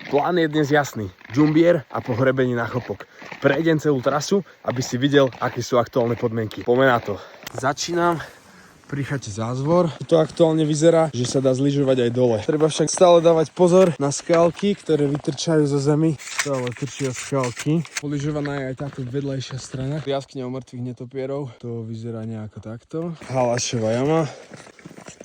Plán je dnes jasný. Džumbier a pohrebenie na Chopok. Prejdem celú trasu, aby si videl, aké sú aktuálne podmienky. Poďme na to. Začínam pri chate Zázvor. To aktuálne vyzerá, že sa dá zlyžovať aj dole. Treba však stále dávať pozor na skalky, ktoré vytrčajú zo zemi. Stále trčia skalky. Polyžovaná je aj táto vedlejšia strana. Jaskyňa o mŕtvych netopierov. To vyzerá nejako takto. Halašová jama.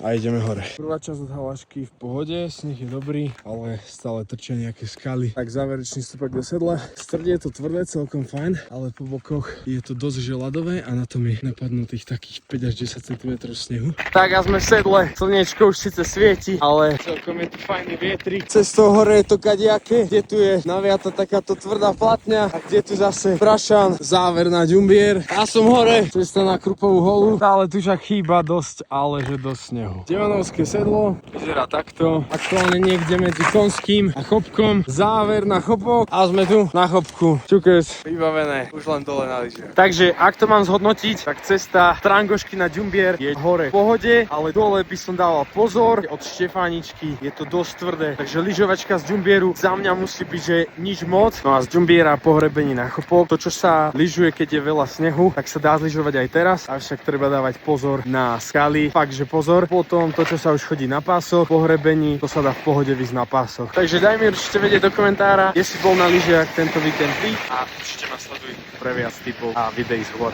A ideme hore. Prvá časť od Halašky v pohode, sneh je dobrý, ale stále trčia nejaké skaly. Tak záverečný stupak do sedla. Strdie je to tvrdé, celkom fajn, ale po bokoch je to dosť želadové a na tom je napadnutých takých 5 až 10 cm snehu. Tak a sme v sedle, slniečko už síce svieti, ale celkom je tu fajný vietrik. Cestou hore je to kadejaké, kde tu je naviata takáto tvrdá platňa a kde tu zase prašan, záver na Džumbier. Ja som hore, cesta na Krupovú holu, ale tu však chýba dosť, ale že dosť snehu. Devanovské sedlo vyzerá takto. Aktuálne niekde medzi Konským a Chopkom. Záver na Chopok a sme tu na Chopku. Čukec, vybavené, už len dole na lyžiach. Takže ak to mám zhodnotiť, tak cesta Trangošky na Džumbier je hore v pohode, ale dole by som dával pozor. Od Štefáničky je to dosť tvrdé, takže lyžovačka z Džumbieru za mňa musí byť, že nič moc. No a z Džumbiera pohrebenie na Chopok. To, čo sa lyžuje, keď je veľa snehu, tak sa dá zlyžovať aj teraz, avšak treba dávať pozor na skaly. Fakt, že pozor. Potom to, čo sa už chodí na pásoch, pohrebení, to sa dá v pohode výsť na pásoch. Takže daj mi určite vedieť do komentára, kde si bol na lyžiach tento víkend ty a určite ma sleduj pre viac tipov a videí z hôr.